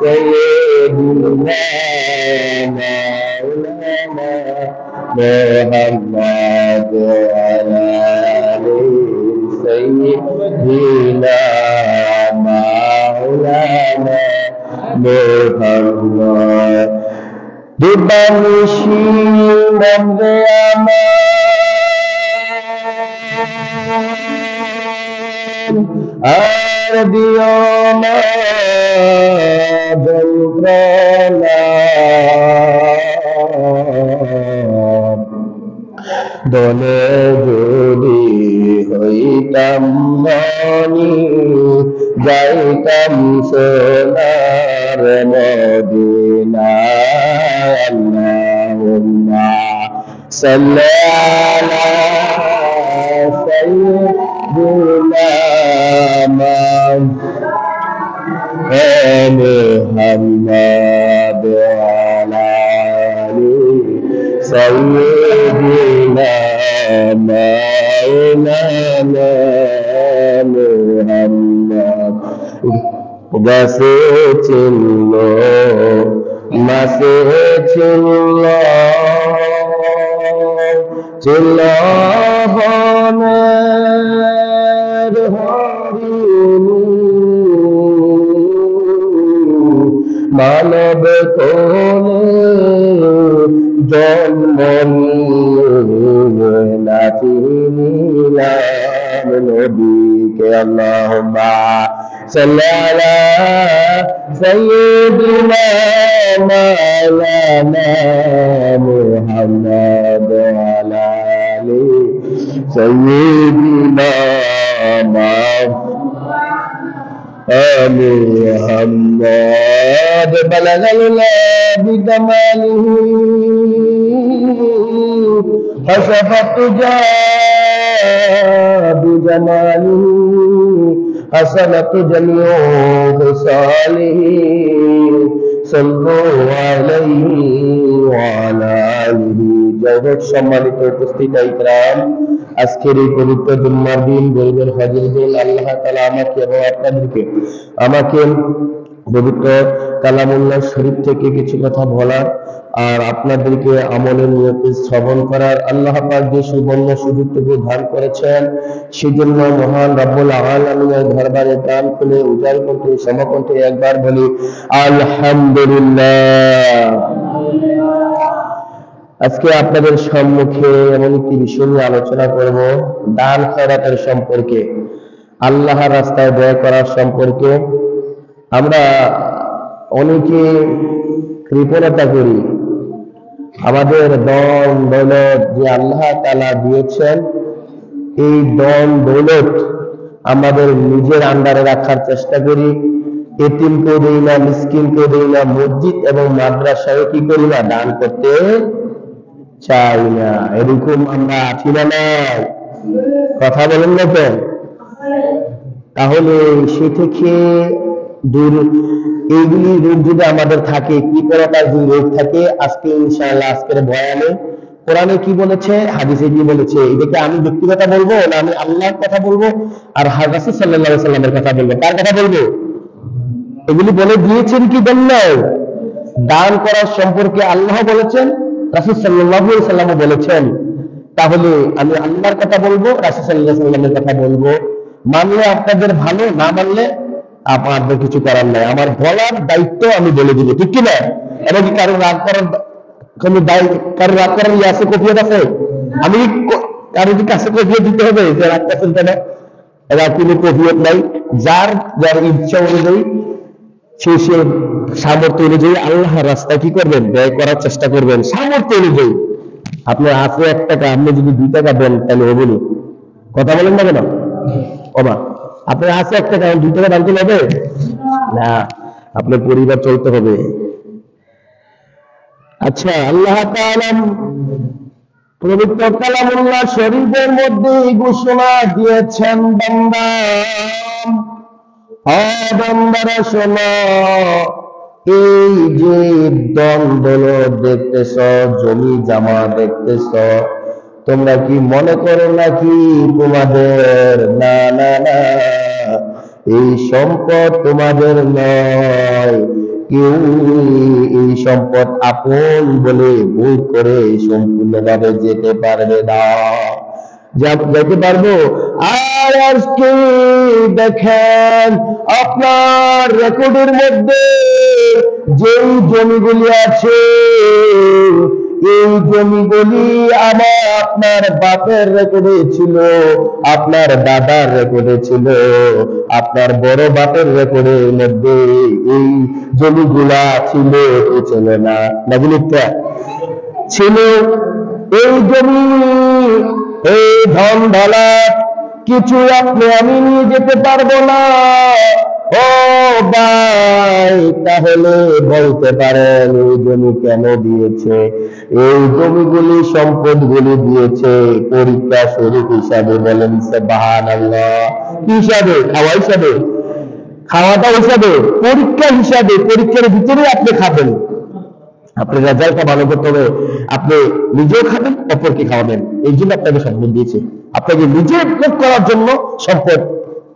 سيدنا مولانا محمد وعلى آله سيدنا مولانا محمد দিবানিশি নামে আমার আর দিও না যন্ত্রণা দলে যদি হইতাম মনি যাইতাম সোনার মদিনা আল্লাহুম্মা সাল্লি আলা সাইয়্যিদিনা মুহাম্মাদ ওয়া আলা আলি সাইয়্যিদিনা মাওলানা মুহাম্মদ গাছে চিনল মাছে চিনল চিনল বনের হরিণী মানব কোলে জন্ম নাতি নিলাম নবীকে আল্লাহুম্মা সাল্লি আলা সাইয়্যিদিনা মাওলানা মুহাম্মদ ওয়া আলা আলি সাইয়্যিদিনা محمد بلغ الله بكماله خسف الدجى بجماله حسنت جميع خصاله صلوا عليه وعلى آله জগৎ সম্মানিত উপস্থিত ইকরাম আজকের এই পবিত্র জুম্মার দিন গরিবের হজের দিন আল্লাহ তাআলা আমাকে এবং আপনাদেরকে পবিত্র কালামুল্লাহ শরীফ থেকে কিছু কথা বলার আর আপনাদেরকে আমলের নিয়তে শ্রবণ করার আল্লাহ পাক যে সুবর্ণ সুযোগটুকু দান করেছেন সেজন্য মহান রব্বুল আলামিনের দরবারে কান খুলে উজাড় কণ্ঠে সমকণ্ঠে একবার বলি আলহামদুলিল্লাহ। আজকে আপনাদের সম্মুখে এমন একটি বিষয় নিয়ে আলোচনা করব, দান খয়রাতের সম্পর্কে, আল্লাহর রাস্তায় ব্যয় করার সম্পর্কে। আমরা অনেকে কৃপণতা করি, আমাদের দন দৌলত যে আল্লাহ তাআলা দিয়েছেন এই দন দৌলত আমাদের নিজের আন্ডারে রাখার চেষ্টা করি। এতিমকে দেই না, মিসকিনকে দেই না, মসজিদ এবং মাদ্রাসায় কি করি না, দান করতে চাই না। এরকম আমরা আছি না? নাই? কথা বলেন না কেন? তাহলে সে থেকে দূর এইগুলি রোগ যদি আমাদের থাকে, কৃপণতার যে রোগ থাকে, আজকে ইনশাআল্লাহ আজকের বয়ানে কোরআনে কি বলেছে, হাদিসে কি বলেছে, এটাকে আমি ব্যক্তিগত বলবো না আমি আল্লাহর কথা বলবো আর রাসূল সাল্লাল্লাহু আলাইহি সাল্লামের কথা বলবো? কার কথা বলবো? এগুলি বলে দিয়েছেন কি দেন নাই? দান করার সম্পর্কে আল্লাহ বলেছেন, রাসূল সাল্লাল্লাহু আলাইহি সাল্লাম বলেছেন। তাহলে আমি আল্লাহর কথা বলবো, রাসূল সাল্লাল্লাহু আলাইহি সাল্লামের কথা বলবো। মানলে আপনাদের ভালো, না মানলে আপনাদের কিছু করার নাই। আমার বলার দায়িত্ব আমি বলে দিব, ঠিক কি না? এবং কারো রাগ করার কোনো কারো রাগ করার ইয়ে আছে, কফিয়ত আছে? আমি কারো কাছে কফিয়ত দিতে হবে যে রাগ করছেন কেন? এরা কোনো কফিয়ত নাই। যার যার ইচ্ছা অনুযায়ী সে সামর্থ্য অনুযায়ী আল্লাহর রাস্তায় কি করবেন, ব্যয় করার চেষ্টা করবেন সামর্থ্য অনুযায়ী। আপনার আছে 1 টাকা, আপনি যদি 2 টাকা দেন তাহলে হবে না। কথা বলেন না কেন? ওমা আপনার আছে 1 টাকা, 2 টাকা দাম হবে না, আপনার পরিবার চলতে হবে। আচ্ছা, আল্লাহ তাআলা পবিত্র কালামুল্লাহ শরীফের মধ্যে ঘোষণা দিয়েছেন, বান্দা বান্দারা শোনো, এই যে দ্বন্দ্ব দেখতেছ, জমি জামা দেখতেছ, তোমরা কি মনে করো নাকি তোমাদের? না না না, এই সম্পদ তোমাদের নয়, কেউ এই সম্পদ আপন বলে ভুল করে সম্পূর্ণভাবে যেতে পারবে না। যেতে পারবো। আর আজকে দেখেন আপনার রেকর্ডের মধ্যে যেই জমিগুলি আছে, এই জমিগুলি আপনার বাপের রেকর্ডে ছিল, আপনার দাদার রেকর্ডে ছিল, আপনার বড় বাপের রেকর্ডের মধ্যে এই জমিগুলা ছিল কি ছিল না? নাগুলিটা ছিল। এই জমি, এই ধন দৌলত কিছু আপনি আমি নিয়ে যেতে পারবো না। ও ভাই, তাহলে বলতে পারেন এই জমি কেন দিয়েছে? এই জমিগুলি সম্পদগুলি দিয়েছে পরীক্ষা স্বরূপ হিসাবে। বলেন সুবহানাল্লাহ। কি হিসাবে? খাওয়া হিসাবে, খাওয়াটা হিসাবে, পরীক্ষা হিসাবে। পরীক্ষার ভিতরে আপনি খাবেন, আপনার রেজাল্টটা ভালো করতে হবে। আপনি নিজেও খাবেন, অপরকে খাওয়াবেন। এই জন্য আপনাকে সম্পদ দিয়েছে, আপনাকে নিজে ভোগ করার জন্য সম্পদ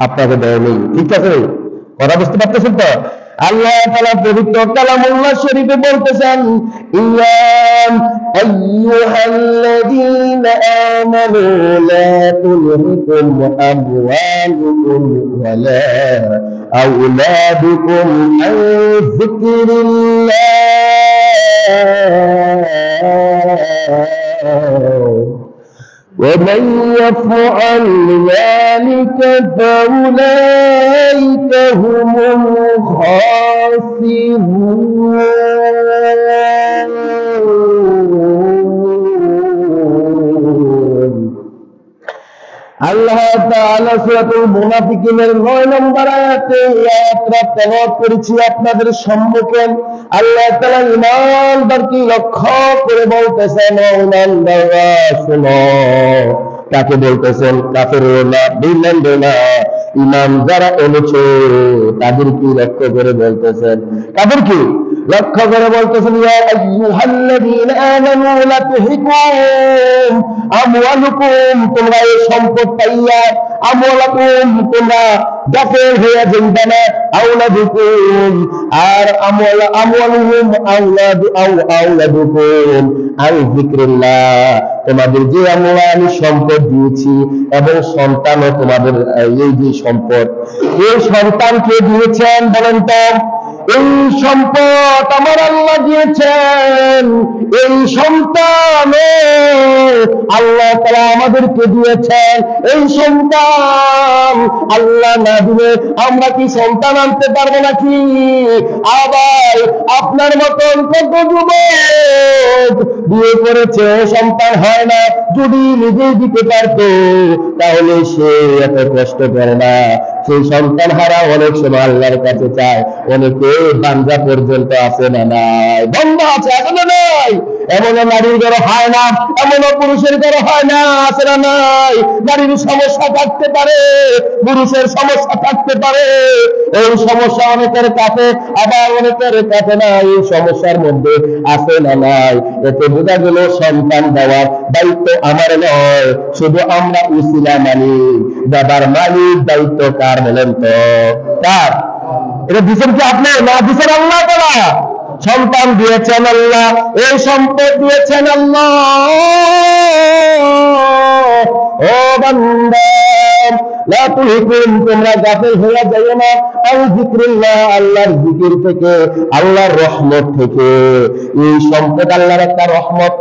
আপনাকে দেয় নেই। ঠিক আছে? কথা বুঝতে পারতেছেন তো? আল্লাহ তাআলা পবিত্র কালামুল্লাহ শরীফে বলতেছেন, ইয়া আইয়ুহাল্লাযীনা আমানু লা তুলহিকুম আমওয়ালুকুম ওয়ালা আওলাদুকুম আন যিকরিল্লাহ ومن يفعل ذلك فأولئك هم الخاسرون। আল্লাহ তাআলা সূরাতুল মুনাফিকিনের 9 নম্বর আয়াতে আয়াতটা তেলাওয়াত করেছি আপনাদের সম্মুখে। আল্লাহ তাআলা ঈমানদারকে লক্ষ্য করে বলতেছেন, ও ঈমানদাররা শোনো। কাকে বলতেছেন? কাফেররা, বেঈমানরা। ঈমান যারা এনেছে তাদেরকে লক্ষ্য করে বলতেছেন। তাদেরকে লক্ষ্য করে বলতেছেন, ইয়া আইয়ুহাল্লাযীনা আমানু লা তুলহিকুম আমওয়ালুকুম, তোমরা এই সম্পদ পাইয়া, আমওয়ালুকুম তোমরা গাফেল হয়ে যাইবা না, আওলাদুকুম আর আমওয়ালুহুম আওলাদুকুম আন যিকরিল্লাহ, তোমাদের যে আমি সম্পদ দিয়েছি এবং সন্তানও তোমাদের। এই যে সম্পদ, এই সন্তানকে দিয়েছেন বলেন তো? এই সম্পদ আমার আল্লাহ দিয়েছেন। এই সন্তান আল্লাহ তাআলা আমাদেরকে দিয়েছেন। এই সন্তান আল্লাহ না দিলে আমরা কি সন্তান আনতে পারবো নাকি? আবার আপনার মতন কত যুবক বিয়ে করেছে, সন্তান হয় না। যদি নিজেই দিতে পারতো তাহলে সে এত কষ্ট করে না। সেই সন্তান হারা অনেক সময় আল্লাহর কাছে চায়। অনেকে বান্দা পর্যন্ত আছে না নাই? বান্দা আছে, এখনো নাই। এমনও নারীর ঘরে হয় না, এমনও পুরুষের ঘরে হয় না, আছে না নাই? নারীর সমস্যা থাকতে পারে, পুরুষের সমস্যা থাকতে পারে। এই সমস্যা অনেকের কাছে, আবার অনেকের কাছে না। এই সমস্যার মধ্যে আছে না নাই? এতে বোঝা গেল সন্তান দেওয়ার দায়িত্ব আমার নয়, শুধু আমরা উসিলা মালিক। বাবার মালিক দায়িত্ব কার বলেন তো? কার? এটা দিচ্ছেন কি আপনি? না, দিচ্ছেন আল্লাহ তাআলা। সন্তান দিয়েছেন আল্লাহ, এই সম্পদ দিয়েছেন আল্লাহ। ও বান্দা, লা তুলহিকুম, তোমরা গাফিল হয়ে যাও না, আন যিকরিল্লাহ, আল্লাহর জিকির থেকে, আল্লাহর রহমত থেকে। এই সম্পদ আল্লাহর একটা রহমত,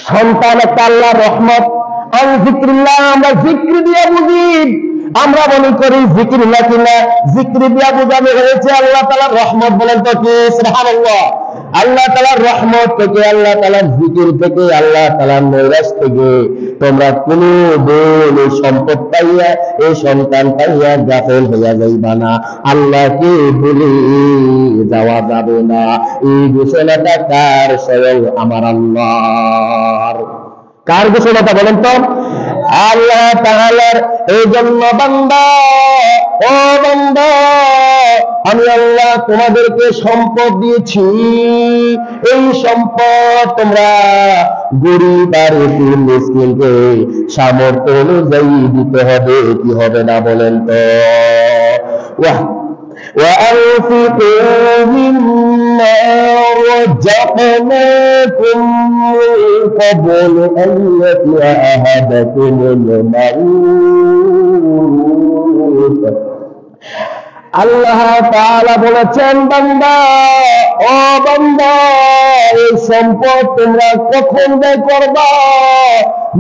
সন্তান একটা আল্লাহর রহমত। আন যিকরিল্লাহ, আমরা জিকির দিয়ে বুঝি। আমরা মনে করি জিকির না কিনা, জিকির দিয়া বোঝানো হয়েছে আল্লাহ তাআলার রহমত। বলেন তো কি? সুবহানাল্লাহ। আল্লাহ তাআলার রহমত থেকে, আল্লাহ তাআলার জিকির থেকে, আল্লাহ তাআলার নৈরাশ থেকে তোমরা কোনদিন এই সম্পদ পাইয়া, এই সন্তান পাইয়া গাফেল হইয়া যাইবা না। আল্লাহকে ভুলে যাওয়া যাবে না। এই ঘোষণাটা কার? স্বয়ং আমার আল্লাহর। কার ঘোষণাটা বলেন তো? আল্লাহ তাআলার। এই জন্য বান্দা, ও বান্দা, আমি আল্লাহ তোমাদেরকে সম্পদ দিয়েছি। এই সম্পদ তোমরা গরিব আর এতিম মিসকিনকে সামর্থ্য অনুযায়ী দিতে হবে, কি হবে না বলেন তো? وأنفقوا رزقناكم من قبل أن يأتي أحدكم الموت আল্লাহ তাআলা বলেছেন, বান্দা ও বান্দা, এই সম্পদ তোমরা কখন ব্যয় করবা?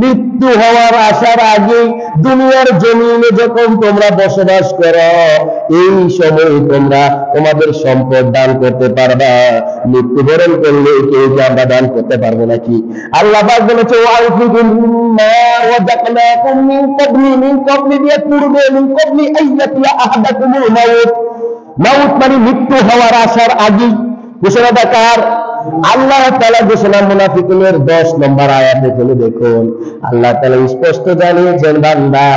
মৃত্যু হওয়ার আসার আগে দুনিয়ার জমিনে যখন তোমরা বসবাস করো, এই সময় তোমরা তোমাদের সম্পদ দান করতে পারবা। মৃত্যুবরণ করলে কেউ কি আমরা দান করতে পারবো নাকি? আল্লাহ পাক বলেছে, ওয়ানফিকু মিম্মা রাযাকনাকুম মিন ক্বাবলি দিয়ে পূর্বে, মিন ক্বাবলি আইয়াতিয়া আহাদাকুমুল মাউত। মাউত মানে মৃত্যু হওয়ার আসার আগে। ঘোষণাটা কার? আল্লাহ তাআলা ঘোষণা মুনাফিকুনের 10 নম্বর আয়াতে খুলে দেখুন। আল্লাহ তাআলা স্পষ্ট জানিয়েছেন, বান্দা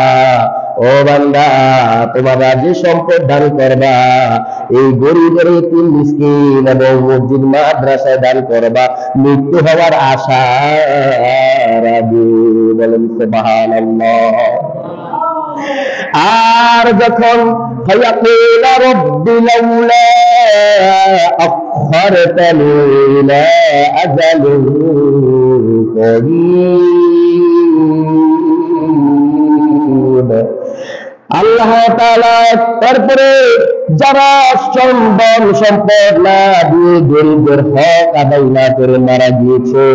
ও বান্দা, তোমরা যে সম্পদ দান করবা, এই গরিবের এতিম মিসকিন এবং মসজিদ মাদ্রাসায় দান করবা মৃত্যু হওয়ার আশার আগে। বলেন সুবহানাল্লাহ। আর যখন فيقول رب لولا أخرتني إلى أجل قريب আল্লাহ তাআলা তারপরে যারা সম্পদ না দিয়ে গরিবদের হক আদায় না করে মারা গিয়েছে,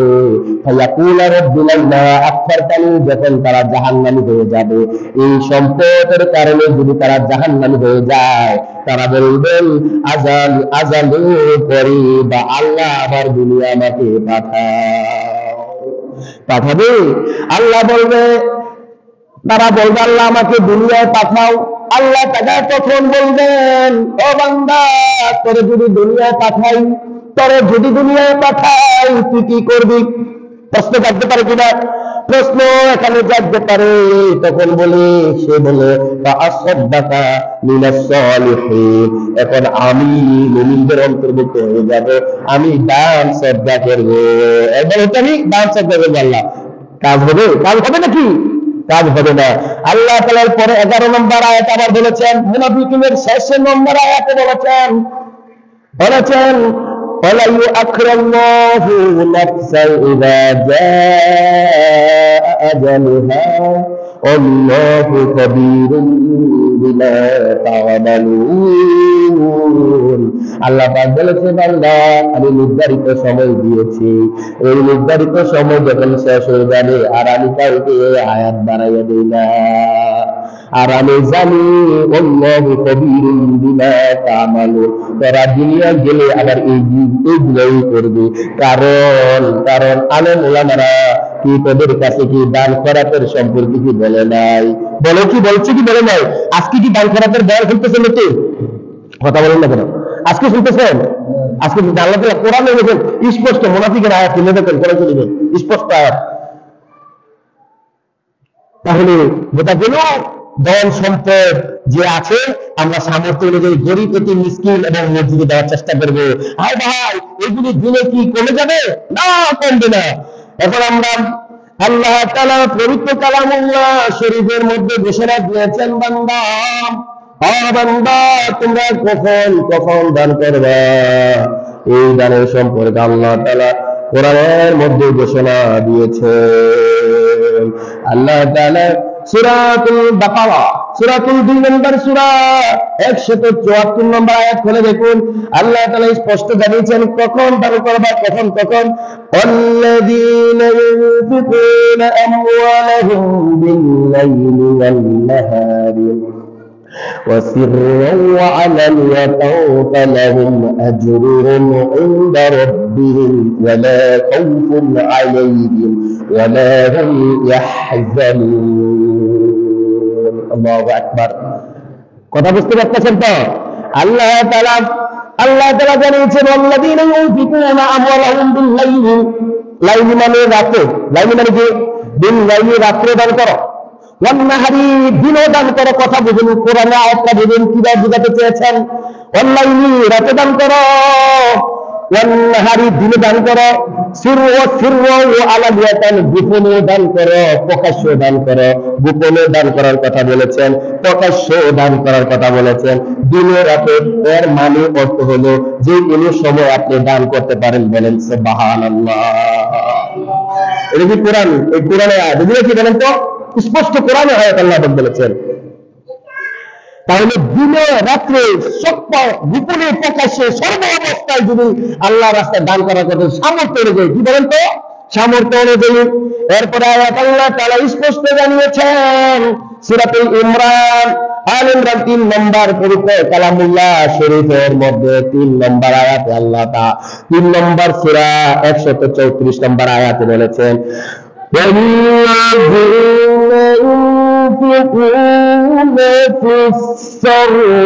ফায়াকুল রাব্বি লাউলা আখখারতানি, যখন তারা জাহান্নামী হয়ে যাবে, এই সম্পদের কারণে যদি তারা জাহান্নামী হয়ে যায়, তারা বলবেন আজালু করিব, আল্লাহ আবার দুনিয়া আমাকে পাঠাবে। আল্লাহ বলবে, তারা বলবে আল্লাহ আমাকে দুনিয়ায় পাঠাও। আল্লাহ তাআলা তখন বলবেন, ও বান্দা, তোরে যদি দুনিয়ায় পাঠাই তুই কি করবি? প্রশ্ন জাগতে পারে কিনা? প্রশ্ন এখানে জাগতে পারে। তখন সে বলে ফাআসাদদাকা মিনাস সালিহিন, এখন আমি মুমিনদের অন্তর্ভুক্ত হয়ে যাব, আমি দান সদকা করব। এবার আমি দান সদকা করব। আল্লাহ কাজ হবে নাকি? কাজ হবে না। আল্লাহ তাআলার পরে 11 নম্বর আয়াত আবার বলেছেন, মুনাফিকিনের শেষ নম্বর আয়াতে বলেছেন ওয়ালা ইউআখিরুল্লাহু নাফসান ইযা জাআ আজালুহা আল্লাহু খাবীরুম বিমা তা'মালুন। আল্লাহ পাক বলেছে, বান্দা আমি নির্ধারিত সময় দিয়েছি, এই নির্ধারিত সময় যখন শেষ হয়ে যাবে আর আমি কাউকে আয়াত বাড়াইয়া দেই না। আর আমি জানি আল্লাহু খাবীরুম বিমা তা'মালুন, তারা দুনিয়া গেলে আবার এইগুলোই করবে। কারণ আলেম ওলামারা কি তোদের কাছে কি দান খয়রাতের সম্পর্কে কি বলে নাই? বলছে কি বলে নাই? আজকে কি দান খয়রাতের বয়ান শুনতেছেন নাকি? কথা বলেন না কেন? আজকে শুনতেছেন? আজকে আল্লাহ তাআলা কোরআনে বলেছেন স্পষ্ট, মুনাফিকের আয়াত তুলে দেখেন, কোরআনে তুলে স্পষ্ট আয়াত। তাহলে যেটা গেল ধন সম্পদ যে আছে, আমরা সামর্থ্য অনুযায়ী গরিব এতিম মিসকিন এবং মসজিদে দেওয়ার চেষ্টা করবো। আর ভাই, এগুলি দিলে কি কমে যাবে? না, কমবে না। এখন আমরা আল্লাহ তাআলা পবিত্র কালামুল্লাহ শরীফের মধ্যে ঘোষণা দিয়েছেন, বান্দা তোমরা কখন দান করবা, এই দানের সম্পর্কে আল্লাহ তাআলা কোরআনের মধ্যে ঘোষণা দিয়েছে। আল্লাহ তাআলা সূরাতুল বাকারা, সূরাতুল 2 নম্বর সূরা 174 নম্বর আয়াত খুলে দেখুন। আল্লাহ তাআলা স্পষ্ট জানিয়েছেন কখন দান করবা, কখন। আল্লাযীনা ইউনফিকুনা আমওয়ালাহুম বিল-লাইলি ওয়ান-নাহারি وسرا وعلانية فلهم أجرهم عند ربهم ولا خوف عليهم ولا هم يحزنون। الله أكبر। কথা বুঝতে পারছেন তো? আল্লাহ তাআলা জানিয়েছেন ওয়াল্লাযীনা ইউনফিকুনা আমওয়ালাহুম বিল-লাইলি, লাইলি মানে রাতে, লাইলি মানে কি? বিল-লাইলি, রাতে দান করো, ওয়ান-নাহারি দিনও দান করো। কথা বুঝুন, কোরআনে আয়াতটা বুঝুন কিভাবে বুঝাতে চেয়েছেন। ওয়ান-লাইলি রাতে দান করো, ওয়ান্নাহারি দিনে দান করো, সিররা ওয়া আলানিয়াতান গোপনে দান করো, প্রকাশ্যে দান করো। গোপনে দান করার কথা বলেছেন, প্রকাশ্যে দান করার কথা বলেছেন। দিনে রাতে এর মানে অর্থ হলো যে কোনো সময় আপনি দান করতে পারেন। বলেন সুবহানাল্লাহ। এটা কি কোরআন? এই কোরআনে আয়াত এগুলো কি বলেন তো? স্পষ্ট কোরআনে আয়াত আল্লাহ বলেছেন। তাহলে দিনে রাত্রে গোপনে প্রকাশ্যে সর্ব অবস্থায় যদি আল্লাহ রাস্তায় দান করার কথা সামর্থ্য অনুযায়ী, কি বলেন তো? সামর্থ্য অনুযায়ী। এরপরে আয়াত আল্লাহ তাআলা স্পষ্ট জানিয়েছেন সূরাতুল ইমরান, আল ইমরান 3 নম্বর পবিত্র কালামুল্লাহ শরীফের মধ্যে 3 নম্বর আয়াতে আল্লাহ তা 3 নম্বর সূরা 134 নম্বর আয়াতে বলেছেন, ينفقون في السراء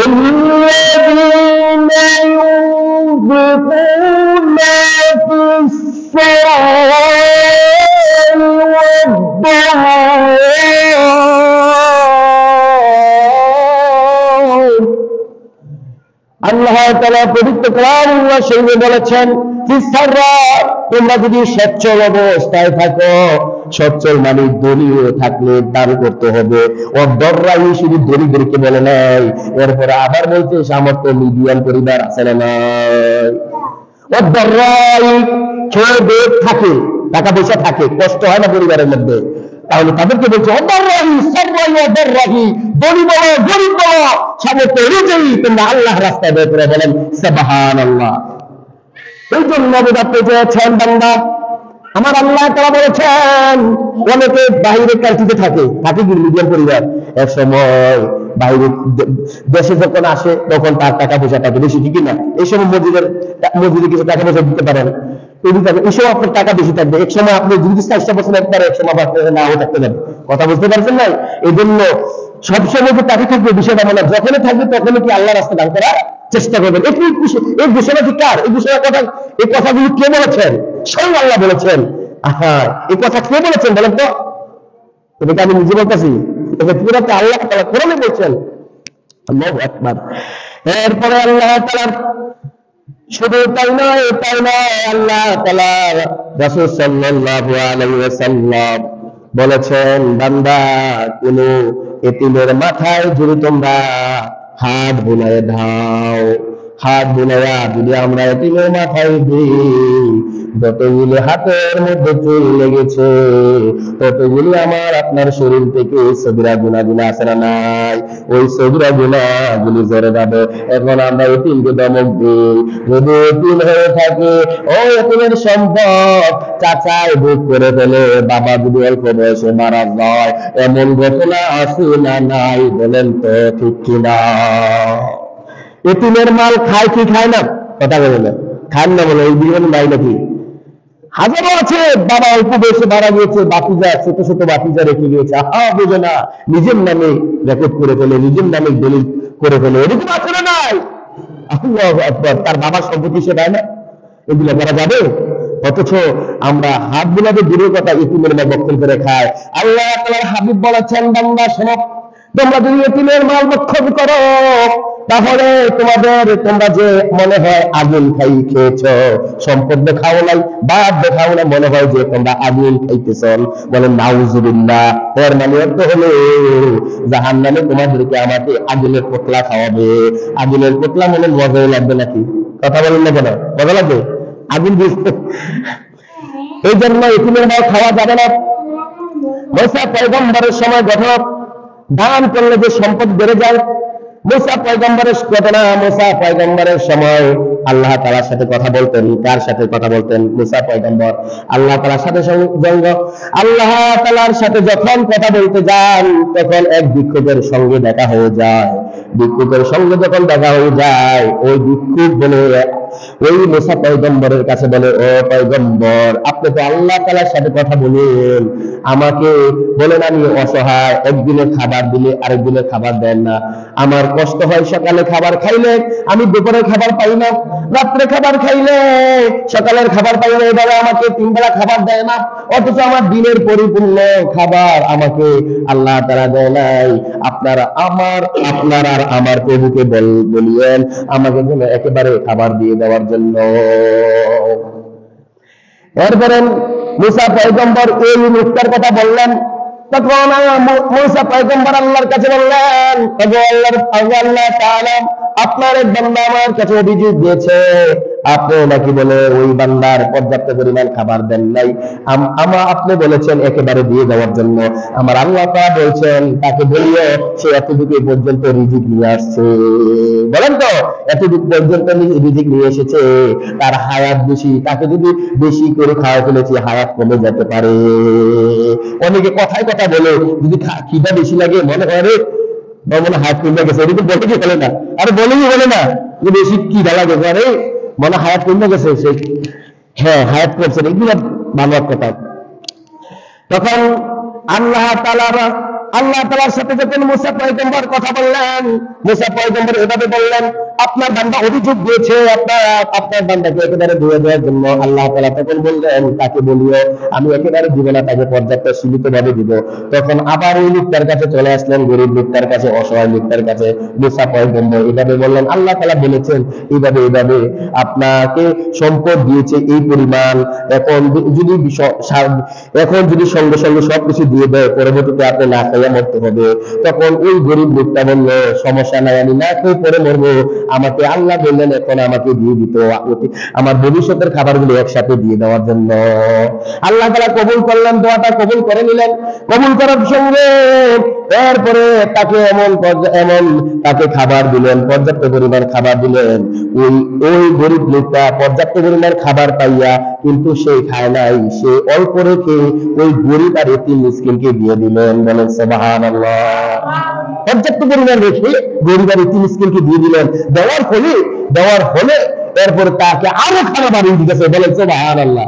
الذين ينفقون في السراء والضراء। আল্লাহ তাআলা পবিত্র কোরআনুল্লাহ শরীফে বলেছেন, তোমরা যদি সচ্ছল অবস্থায় থাকো, সচ্ছল মানে দলীয় থাকলে দান করতে হবে। অদররাই শুধু দরিদ্রকে বলে নাই, এরপরে আবার বলছে সামর্থ্য মিডিয়াম পরিবার আছে না নাই। অদররাই খেয়ে থাকে, টাকা পয়সা থাকে, কষ্ট হয় না পরিবারের মধ্যে, তাহলে তাদেরকে বলছে অদররাহি সাররাহি অদররাহি, দলিল বলো গরিব বলো, সামর্থ্য অনুযায়ী তোমরা আল্লাহ রাস্তায় বের করে বলেন সুবহানাল্লাহ। এই জন্য আপনি চেয়েছেন বান্দা, আমার আল্লাহ তাআলা বলেছেন অনেকে বাইরে কান্ট্রিতে থাকে কি মিডিয়াম পরিবার, এক সময় বাইরে দেশে যখন আসে তখন তার টাকা পয়সা থাকে বেশি, ঠিক না? এই সময় মসজিদে কিছু টাকা পয়সা দিতে পারেন, এই সময় আপনার টাকা বেশি থাকবে। এক সময় আপনি যদি চেষ্টা করছেন একবার, এক সময় আপনার নাও থাকতে পারে। কথা বুঝতে পারছেন না? এই জন্য সবসময় যে টাকা থাকবে বিষয়টা মানে যখনই থাকবে তখনই কি আল্লাহ রাস্তা দান করার চেষ্টা করবেন। এই ঘোষণাটি কার? এই কথাগুলো কে বলেছেন? স্বয়ং আল্লাহ বলেছেন। এই কথা কে বলেছেন বলেন তো? এটা আমি নিজে বলতেছি, এটা পুরাটা আল্লাহ তাআলা কোরআনে বলছেন। আল্লাহু আকবার। এরপরে আল্লাহ তাআলা শুধু তাই নয়, আল্লাহ তাআলা রাসূল সাল্লাল্লাহু আলাইহি ওয়াসাল্লাম বলেছেন, বান্দা কোন এতিমের মাথায় যদি তোমরা হাত বুলায়ে দাও, হাত বুলাইয়া যদি আমরা এতিমের মাথায় দিই, যতগুলি হাতের মধ্যে চুল লেগেছে ততগুলি আমার আপনার শরীর থেকে সগীরা গুনাহগুলো আছে না নাই? ওই সগীরা গুনাহগুলি ঝরে যাবে। এখন আমরা এতিমকে ধমক দিই, যদি এতিম হয়ে থাকে, ও এতিমের সম্পদ চাচাই ভোগ করে ফেলে, বাবা যদি অল্প বয়সে মারা যায়, এমন ঘটনা আছে না নাই? বলেন তো ঠিক কিনা? এতিমের মাল খায় কি খায় না? কথা বলে না, খান না বলে এই জীবন নাই নাকি? হাজারো আছে, বাবা অল্প বয়সে মারা গিয়েছে, বাতিজা ছোট ছোট বাতিজা রেখে গিয়েছে, বোঝে না, নিজের নামে রেকর্ড করে ফেলে, নিজের নামে দলিল করে ফেলে, এরকম আছে না নাই? আল্লাহু আকবার। তার বাবার সম্পত্তি সে দেয় না, এগুলো করা যাবে? অথচ আমরা হাত বোলাতে দূরের কথা এতিমের মাল বক্ষণ করে খায়। আল্লাহ তাআলার হাবিব বলেছেন, বান্দা শোনো, তোমরা যদি এতিমের মাল বক্ষণ করো, তাহলে তোমরা যে মনে হয় আগুন খেয়েছ, সম্পদ দেখাও নাই, বাদ দেখাও না, মনে হয় যে তোমরা আগুন খাইতেছ। বলেন নাউজুবিল্লাহ। এর মানে অর্থ হলো জাহান্নামে তোমাদেরকে আমাকে আগুনের পোটলা খাওয়াবে। আগুনের পোটলা মনে মজাই লাগবে নাকি? কথা বলেন না কেন? মজা লাগবে? আগুন দিচ্ছে। এই জন্য এতিমের মাল খাওয়া যাবে না। মুসা পয়গম্বরের সময় ঘটনা, দান করলে যে সম্পদ বেড়ে যায়। মুসা পয়গম্বরের ঘটনা, মুসা পয়গম্বরের সময় আল্লাহ তাআলার সাথে কথা বলতেন। কার সাথে কথা বলতেন? মুসা পয়গম্বর আল্লাহ তাআলার সাথে আল্লাহ তাআলার সাথে যখন কথা বলতে যান, তখন এক ভিক্ষুকের সঙ্গে দেখা হয়ে যায়। ভিক্ষুকের সঙ্গে যখন দেখা হয়ে যায়, ওই ভিক্ষুক বলে ওই মুসা পয়গম্বরের কাছে বলে, ও পয়গম্বর, আপনি তো আল্লাহ তাআলার সাথে কথা বলেন, আমাকে বলেন আমি অসহায়, একদিনের খাবার দিলে আরেকদিনের খাবার দেন না, আমার কষ্ট হয় সকালে খাবার খাইলে আমি দুপুরে খাবার পাই না, রাত্রে খাবার খাইলে সকালের খাবার পাই না, এবারে আমাকে 3 বেলা খাবার দেয় না, অথচ আমার দিনের পরিপূর্ণ খাবার আমাকে আল্লাহ তাআলা দেয় নাই। আপনারা আর আমার প্রভুকে বলিয়েন আমাকে যেন একেবারে খাবার দিয়ে দেওয়ার জন্য। এরপরে মুসা পয়গম্বর এই মুক্তার কথা বললেন, তখন মুসা পয়গম্বর আল্লাহর কাছে বললেন, আল্লাহ তাআলা আপনার এক বান্দা আমার কাছে অভিযোগ দিয়েছে, আপনি নাকি বলে ওই বান্দার পর্যাপ্ত পরিমাণ খাবার দেন নাই, আপনি বলেছেন একেবারে দিয়ে দেওয়ার জন্য। আমার আল্লাহ তাআলা বলছেন তাকে বলিও সে এতটুকু পর্যন্ত রিজিক নিয়ে আসছে। বলেন তো, এতটুকু পর্যন্ত রিজিক নিয়ে এসেছে, তার হায়াত বেশি, তাকে যদি বেশি করে খাওয়া ফেলেছি হায়াত কমে যেতে পারে। অনেকে কথায় কথা বলে, যদি খিদা বেশি লাগে মনে হয় রে মনে হায়াত কমে গেছে, এরকম বলে কি বলে না, আর বলে না যে বেশি খিদা লাগে আরে মনে হায়াত কমে গেছে, সে হ্যাঁ হায়াত করছে, এগুলো বাংলার কথা। তখন আল্লাহ তাআলার সাথে যখন মুসা পয়গম্বর কথা বললেন, মুসা পয়গম্বর এভাবে বললেন, আপনার বান্দা অভিযোগ দিয়েছে, আপনার বান্দাকে একেবারে ধুয়ে দেওয়ার জন্য। আল্লাহ তাআলা তখন বললেন তাকে বলিও আমি একেবারে দিব না, তাকে পর্যাপ্ত সীমিত ভাবে দিব। তখন আবার ওই লোকটার কাছে চলে আসলেন, গরিব লোকটার কাছে, অসহায় লোকটার কাছে। মুসা পয়গম্বর এভাবে বললেন, আল্লাহ তাআলা বলেছেন এইভাবে আপনাকে সম্পদ দিয়েছে এই পরিমাণ, এখন যদি সঙ্গে সঙ্গে সবকিছু দিয়ে দেয়, পরবর্তীতে আপনি না খাইয়া মরতে হবে। তখন ওই গরিব লোকটা বলল, সমস্যা নাই, আমি না খেয়ে পরে মরবো, আমাকে আল্লাহ বললেন এখন আমাকে দিয়ে দিত, আমার ভবিষ্যতের খাবারগুলো একসাথে দিয়ে দেওয়ার জন্য। আল্লাহ তাআলা কবুল করলেন, দোয়াটা কবুল করে নিলেন। কবুল করার সঙ্গে এরপরে তাকে এমন তাকে খাবার দিলেন, পর্যাপ্ত পরিমাণ খাবার দিলেন। ওই গরিব লোকটা পর্যাপ্ত পরিমাণ খাবার পাইয়া কিন্তু সে খায় নাই, সে অল্প রেখে ওই গরিব আর এতিম মিসকিনকে দিয়ে দিলেন। বলেন সুবহানাল্লাহ। পর্যাপ্ত পরিমাণ রেখে গরিব আর এতিম মিসকিনকে দিয়ে দিলেন। দেওয়ার ফলে এরপরে তাকে আরো খাবার বাড়িয়ে দিতেছে। বলেন সুবহানাল্লাহ।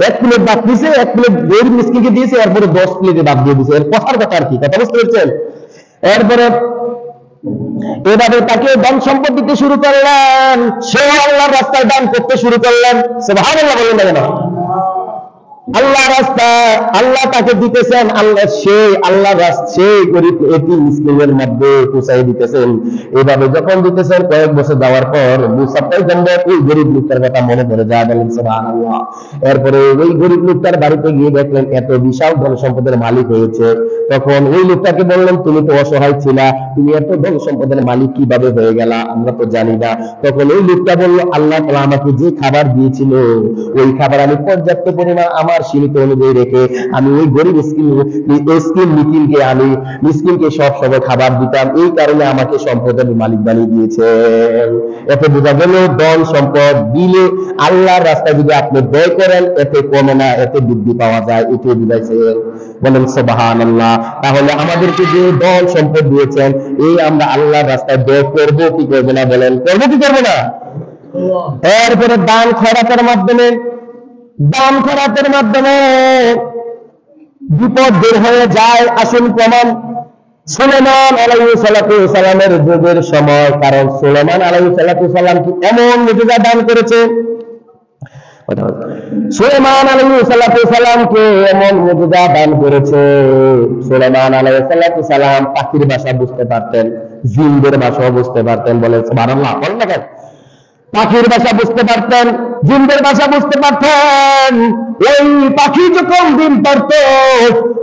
1 প্লেট ভাত দিয়েছে, 1 প্লেট গরিব মিসকিনকে দিয়েছে, এরপরে 10 প্লেটে ভাত দিয়ে দিয়েছে। এর কথার কথা আর কি, কথা বুঝতে পেরেছেন? এরপরে এভাবে তাকে দান সম্পদ দিতে শুরু করলেন, সে আল্লাহর রাস্তায় দান করতে শুরু করলেন। সুবহানাল্লাহ বলেন না? আল্লাহর রাস্তায় আল্লাহ তাকে দিতেছেন, আল্লাহর রাস্তায় গরিব এতিম মিসকিনের মধ্যে পৌঁছাই দিতেছেন। এভাবে যখন দিতেছেন, কয়েক বছর যাওয়ার পর মুসা পয়গম্বর ওই গরিব লোকটার কথা মনে পড়ে যায়। বলেন সুবহানাল্লাহ। এরপরে ওই গরিব লোকটার বাড়িতে গিয়ে দেখলেন এত বিশাল ধন সম্পদের মালিক হয়েছে। তখন ওই লোকটাকে বললেন, তুমি তো অসহায় ছিলা, তুমি এত ধন সম্পদের মালিক কিভাবে হয়ে গেলা, আমরা তো জানি না। তখন ওই লোকটা বলল, আল্লাহ তাআলা আমাকে যে খাবার দিয়েছিল ওই খাবার আমি পর্যাপ্ত পরিমাণ আমার সীমিত অনুযায়ী রেখে আমি ওই গরিব মিসকিনকে সব সময় খাবার দিতাম, এই কারণে আমাকে সম্পদের মালিক বানিয়ে দিয়েছেন। এতে বোঝা গেল ধন সম্পদ দিলে আল্লাহর রাস্তায় যদি আপনি ব্যয় করেন এতে কমে না, এতে বৃদ্ধি পাওয়া যায়, এটাই বুঝাইছেন। বলেন সুবহানাল্লাহ। তাহলে আমাদেরকে যে ধন সম্পদ দিয়েছেন এই আমরা আল্লাহর রাস্তায় ব্যয় করবো কি করবো না? বলেন করবো কি করবো না? এরপরে দান খয়রাতের মাধ্যমে বিপদ বের হয়ে যায়। আসুন প্রমাণ, সুলাইমান আলাইহিস সালামের যুগের সময়, কারণ সুলাইমান আলাইহিস সালাম কি এমন মুজিজা দান করেছে, সুলাইমান আলাইহিস সালামকে এমন মুজিজা দান করেছে। সুলাইমান আলাইহিস সালাম পাখির ভাষা বুঝতে পারতেন, জিনদের ভাষাও বুঝতে পারতেন। বলেন সুবহানাল্লাহ। পাখির ভাষা বুঝতে পারতেন, জিনদের ভাষা বুঝতে পারতেন। ওই পাখি যখন ডিম পারত,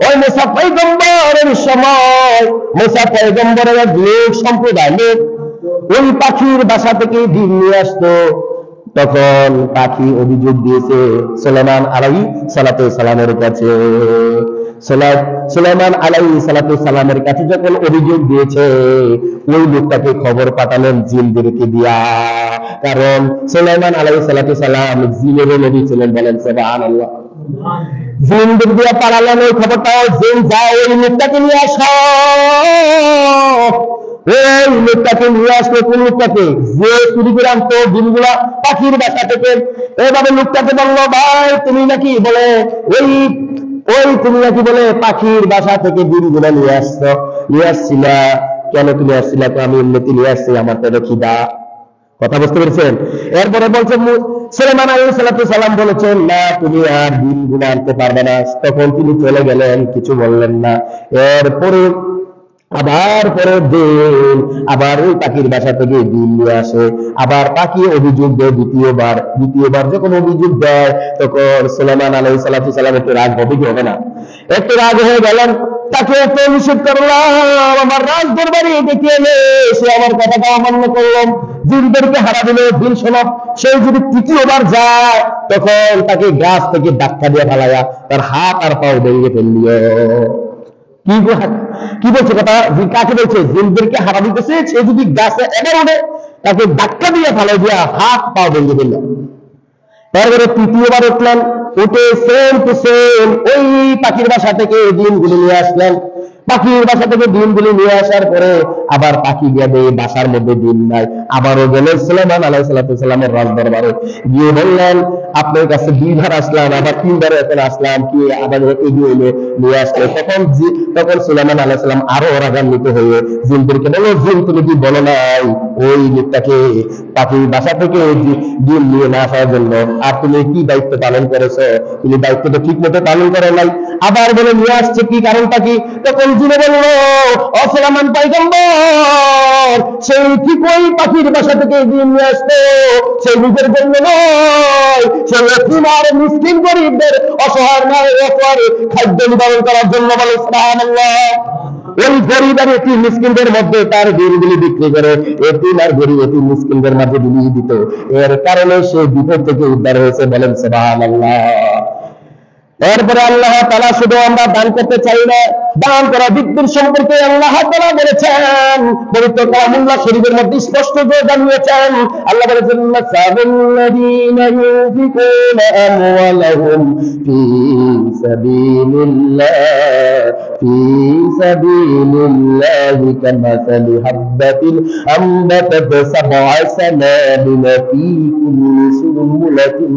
ওই মুসা পয়গম্বরের সময় মুসা পয়গম্বরের এক লোক সম্প্রদায় লোক ওই পাখির বাসা থেকে ডিম নিয়ে আসতো। তখন পাখি অভিযোগ দিয়েছে সুলাইমান আলাইহিস সালামের কাছে। সুলাইমান আলাইহিস সালামের কাছে যখন অভিযোগ দিয়েছে, ওই লোকটাকে খবর পাঠালেন জিনদেরকে দিয়া, কারণ সুলাইমান আলাইহিস সালাম জিনের নবী ছিলেন। বলেন সুবহানাল্লাহ। জিনদের দিয়া পাঠালেন ওই খবরটা, জিন যাও ওই লোকটাকে নিয়ে আসো। এই লোকটাকে নিয়ে আসলো, কোন লোকটাকে? যে চুরি করে আনতো ডিমগুলা পাখির বাসা থেকে। এভাবে লোকটাকে বললো, ভাই তুমি নাকি বলে ওই ওই তুমি নাকি বলে পাখির বাসা থেকে ডিমগুলা নিয়ে আসছো, নিয়ে আসছিলা কেন? তুমি আসছিলা? তো আমি এমনিতে নিয়ে আসছি, আমার তো খিদা। কথা বুঝতে পেরেছেন? এরপরে বলছেন সুলাইমান আলাইহিস সালাম বলেছেন, না তুমি আর ডিমগুলা আনতে পারবে না। তখন তিনি চলে গেলেন, কিছু বললেন না। এরপরে আবার পরের দিন আবার ওই পাখির বাসা থেকে ডিম নিয়ে আসে। আবার পাখি অভিযোগ দেয় দ্বিতীয়বার যখন অভিযোগ দেয়, তখন সুলাইমান আলাইহিস সালাম একটু রাগ হবে কি হবে না? একটু রাগ হয়ে গেলেন, তাকে এত নিষেধ করলাম, আমার রাজ দরবারে ডেকে এনে সে আমার কথাটা অমান্য করলাম, জিনদেরকে হারা দিল, দিন শোনাব। সে যদি তৃতীয়বার যায়, তখন তাকে গাছ থেকে ধাক্কা দিয়ে ফেলাইয়া তার হাত আর পাও ভেঙে ফেললিও। কি বলছে কথা? কাকে বলছে? জিনদেরকে হারা দিতেছে, সে যদি গাছে এবার ওঠে, তাকে ধাক্কা দিয়ে ফেলাই দিয়া হাত পাও ভেঙে ফেলল। তারপরে তৃতীয়বার উঠলেন, উঠে সেম টু সেম ওই পাখির বাসা থেকে ডিমগুলি নিয়ে আসলেন। পাখির বাসা থেকে ডিমগুলি নিয়ে আসার পরে আবার পাখি গিয়ে বাসার মধ্যে ডিম নাই। আবারও গেলেন সুলাইমান আলাইহিস সালামের রাজ দরবারে, গিয়ে বললেন, আপনার কাছে 2 বার আসলাম, আবার 3 বার এখন আসলাম, কি আবার এগিয়ে এলে নিয়ে আসলে? তখন সুলাইমান আলাইহিস সালাম আরো রাগান্বিত হয়ে জিনদেরকে বলল, জিন তুমি কি বলো নাই ওই লোকটাকে পাখির বাসা থেকে ডিম নিয়ে না আসার জন্য? আর তুমি কি দায়িত্ব পালন করেছো? তুমি দায়িত্ব তো ঠিক মতো পালন করো নাই। আবার বলে নিয়ে আসছে, কি কারণটা কি? তখন জিনে বলল, ও সুলাইমান পয়গম্বর, সেই ঠিক ওই পাখির বাসা থেকে ডিম নিয়ে আসতো, সেই নিজের জন্য নয়, সে এতিম আর মিসকিন গরিবদের অসহায় খাদ্য নিবারণ করার জন্য। বলে সুবহানাল্লাহ। ওই গরিব আর এতিম মিসকিনদের মধ্যে তার ডিমগুলি বিক্রি করে এতিম আর গরিব এতিম মিসকিনদের মাঝে বিলিয়ে দিত। এর কারণে সে বিপদ থেকে উদ্ধার হয়েছে। বলেন সুবহানাল্লাহ। এরপরে আল্লাহ তাআলা শুধু আমরা দান করতে চাই না, দান করা দিকগুলো সম্পর্কে আল্লাহ তাআলা বলেছেন, পবিত্র কালামুল্লাহ শরীফের মধ্যে স্পষ্ট করে জানিয়েছেন। আল্লাহ বলেছেন, সাবিল্লাযীনা ইউনফিকুনা আমওয়ালাহুম ফী সাবিলিল্লাহি কামাসালি হাববাতিন আমবাতাত সাবআ সানাবিলা ফী কুল্লি সুনবুলাতিন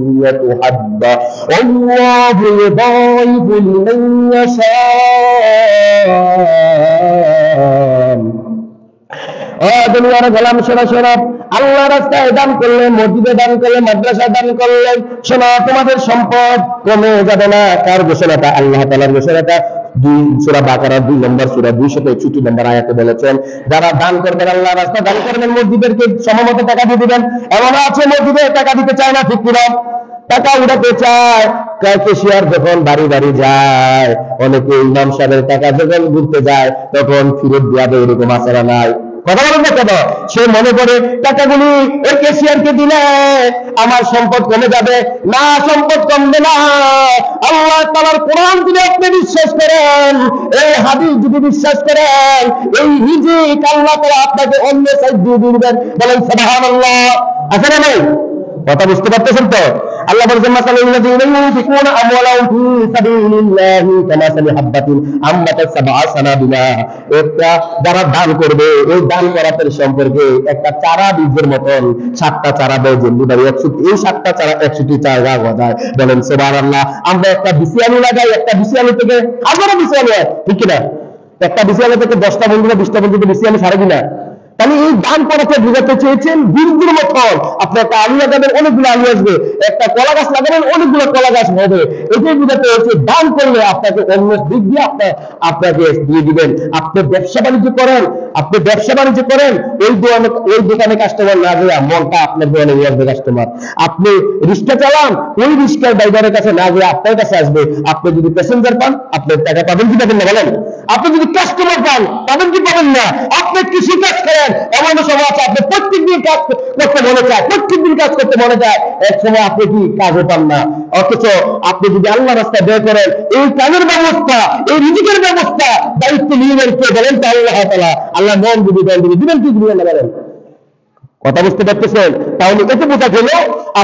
মিয়াতু হাব্বা আল্লাহু ইউদাইফু লিমান ইয়াশা। দুনিয়ার গোলাম শোনা, আল্লাহ রাস্তায় দান করলে, মসজিদে দান করলে, মাদ্রাসায় দান করলে, শোনা তোমাদের সম্পদ কমে যাবে না। কার ঘোষণাটা? আল্লাহ তাআলার ঘোষণাটা। সূরা বাকারার 2 নম্বর সূরা 261 নম্বর আয়াতে বলেছেন, যারা দান করবেন, আল্লাহ রাস্তায় দান করবেন, মসজিদেরকে সময়মতো টাকা দিয়ে দিবেন। এমন আছে মসজিদে টাকা দিতে চায় না, ঠিক কিনা? টাকা উঠাতে চায়। ক্যাশিয়ার যখন বাড়ি বাড়ি যায়, অনেকে ইমাম সাহেবের টাকা যখন ঘুরতে যায়, তখন ফিরত দেওয়া এরকম আচারা নাই। কথা বলেন না কেন? সে মনে করে টাকাগুলি ওই ক্যাশিয়ারকে দিলে আমার সম্পদ কমে যাবে। না, সম্পদ কমবে না। আল্লাহ তাআলার কোরআন যদি আপনি বিশ্বাস করেন, এই হাদিস যদি বিশ্বাস করেন, এই রিজিক আল্লাহ তাআলা আপনাকে অন্য সাইড দিয়ে দিবেন। বলেন সুবহানাল্লাহ। আছে না নাই? কথা বুঝতে পারতেছেন তো? আল্লাহ বলেছেন, মাসালুল্লাযীনা ইউনফিকুনা আমওয়ালাহুম ফী সাবিলিল্লাহি কামাসালি হাববাতিন আমবাতাত সাবআ সানাবিলা। একটা যারা দান করবে, ওই দান করাতের সম্পর্কে একটা চারা বীজের মতন 7টা চারা দেয়, যেমনি ভাই 100, এই 7টা চারা 100টি চারা গজায়। বলেন সুবহানাল্লাহ। আমরা একটা বিসি আলু লাগাই, একটা বিসি আলু থেকে হাজারো বিসি আলু হয়, ঠিক কিনা? একটা বিসি আলু থেকে 10টা বন্ধুরা 20টা বন্ধুকে বিসি আলু ছাড়ে কিনা? তাহলে এই দান করাতে বোঝাতে চেয়েছেন, বীজগুলো মতন আপনি একটা আলু লাগাবেন, অনেকগুলো আলু আসবে, একটা কলা গাছ লাগাবেন, অনেকগুলো কলা গাছ হবে। এটাই বোঝাতে হচ্ছে দান করলে আপনাকে অন্য দিক দিয়ে আপনাকে দিয়ে দিবেন। আপনি ব্যবসা বাণিজ্য করেন, ওই দোকানে কাস্টমার না গিয়ে মনটা আপনার দোকানে নিয়ে আসবে কাস্টমার। আপনি রিক্সা চালান, ওই রিক্সার ড্রাইভারের কাছে না গিয়ে আপনার কাছে আসবে। আপনি যদি প্যাসেঞ্জার পান, আপনার টাকা পাবেন কি পাবেন না? বলেন। আপনি যদি কাস্টমার পান, পাবেন কি পাবেন না? আপনি কৃষি কাজ করেন, এমন সময় আছে আপনি প্রত্যেকদিন কাজ করতে মনে চায়, প্রত্যেকদিন কাজ করতে মনে চায়, এক সময় আপনি কি কাজও পান না। অথচ আপনি যদি আল্লাহ রাস্তায় ব্যয় করেন, এই কাজের ব্যবস্থা, এই রিজিকের ব্যবস্থা দায়িত্ব নিয়ে নেন কে? বলেন তো আল্লাহ তাআলা। আল্লাহ মন দিবেন, দিবেন কি দিবেন না? বলেন। কথা বুঝতে পারতেছেন? তাহলে এতে বোঝা গেল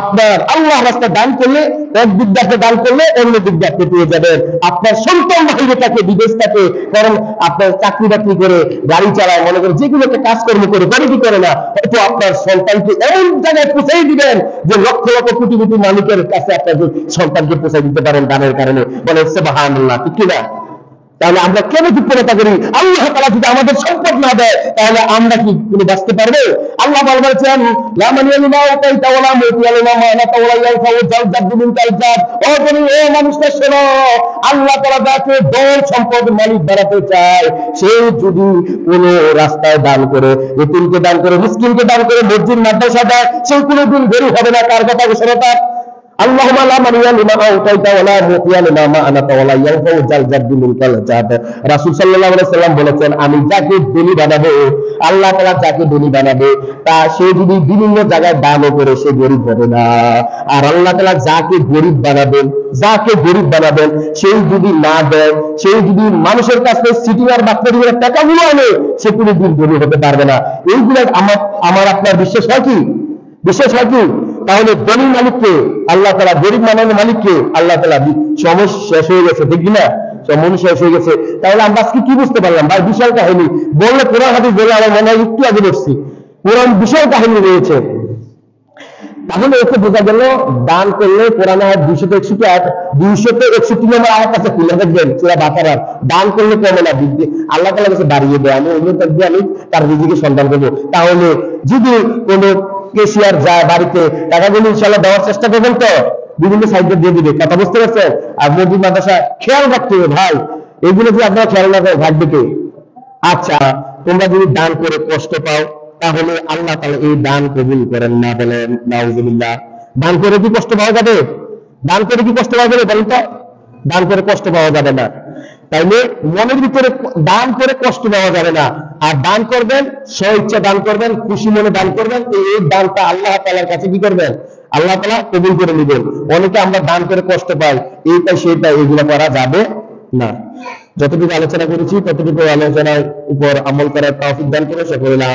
আপনার আল্লাহ রাস্তায় দান করলে এক দিক দিয়ে দান করলে অন্য দিক দিয়ে পেয়ে যাবেন। আপনার সন্তান বাইরে থাকে, বিদেশ থাকে, কারণ আপনার চাকরি বাকরি করে, গাড়ি চালায়, মনে করে যেগুলো একটা কাজকর্ম করে, বাড়ি কি করে না, হয়তো আপনার সন্তানকে এমন জায়গায় পৌঁছাই দিবেন যে লক্ষ লক্ষ কোটি কোটি মালিকের কাছে আপনার সন্তানকে পৌঁছাই দিতে পারেন দানের কারণে। বলে সুবহানাল্লাহ, ঠিক কিনা? তাহলে আমরা কেন দুঃখতা করি? আল্লাহ তাআলা যদি আমাদের সম্পদ না দেয় তাহলে আমরা কি কোনো বাঁচতে পারবো? আল্লাহ বলছেন লা মানিয়ালু মা উতাইতা ওয়ালা মুতিয়ালু মা মানাতা ওয়ালা ইয়ানফাউ জালজাদ মিনকাল জাদ। ও বনি, ও মানুষটা শোনো, আল্লাহ তাআলা যাকে ধন সম্পদ মালিক বানাতে চায়, সে যদি কোনো রাস্তায় দান করে, এতিমকে দান করে, মিসকিনকে দান করে, মসজিদ মাদ্রাসা দেয়, সে কোনোদিন গরিব হবে না। কার কথা ঘোষণা? আল্লাহুম্মা লা মানিয়া লিমা আতাইতা ওয়ালা মুতিয়া লিমা মানাতা ওয়ালা ইয়ানফাউ জালজাদ মিনকাল জাদ। রাসূল সাল্লাল্লাহু আলাইহি সাল্লাম বলেছেন, আমি যাকে ধনী বানাবো, আল্লাহ তাআলা যাকে ধনী বানাবে, তা সে যদি বিভিন্ন জায়গায় দান করে সে গরিব হবে না। আর আল্লাহ তাআলা যাকে গরিব বানাবেন সেই যদি না দেয়, সেই যদি মানুষের কাছে সিটিং আর বাচ্চাদের টাকাগুলো আনে, সে কোনোদিন ধনী হতে পারবে না। এইগুলো আমার আপনার বিশ্বাস হয় কি? তাহলে ধনী মালিককে আল্লাহ তাআলা, গরিব মানানোর মালিককে আল্লাহ তাআলা। সমস্যা শেষ হয়ে গেছে, ঠিক না? সমস্যা শেষ হয়ে গেছে। তাহলে আমরা আজকে কি বুঝতে পারলাম? ভাই বিশাল কাহিনী বললে, কোরআন হাদিস বললে আমার মনে হয় একটু আগে বলছি, কোরআন বিশাল কাহিনী রয়েছে। তাহলে এতে বোঝা গেল দান করলে কোরআন আয়াত 261 নম্বর আয়াত আছে, খুলে দেখবেন সূরা বাকারার। দান করলে কমে না, আল্লাহ তাআলা কাছে বাড়িয়ে দেয়। আমি অন্য তার দিয়ে আমি তার রিজিকে সন্ধান করবো। তাহলে যদি কোনো কেশিয়ার যায় বাড়িতে, টাকাগুলো ইনশাআল্লাহ দেওয়ার চেষ্টা করবেন, তো বিভিন্ন সাইডে দিয়ে দিবে। কথা বুঝতে পারছেন? আর মসজিদ মাদ্রাসা খেয়াল রাখতে হবে ভাই, এগুলো যদি আপনারা খেয়াল না করেন থাকবে কে? আচ্ছা, তোমরা যদি দান করে কষ্ট পাও তাহলে আল্লাহ তাআলা এই দান কবুল করেন না, বলেন নাউজুবিল্লাহ। দান করে কি কষ্ট পাওয়া যাবে? বলেন তো, দান করে কষ্ট পাওয়া যাবে না। তাইলে মনের ভিতরে দান করে কষ্ট পাওয়া যাবে না। আর দান করবেন, স্বইচ্ছা দান করবেন, খুশি মনে দান করবেন, এই দানটা আল্লাহ তাআলার কাছে কি করবেন? আল্লাহ তাআলা কবুল করে নেবেন। অনেকে আমরা দান করে কষ্ট পাই, এইটা সেইটা, এগুলো করা যাবে না। যতটুকু আলোচনা করেছি ততটুকু আলোচনার উপর আমল করার তৌফিক দান করে সকলে।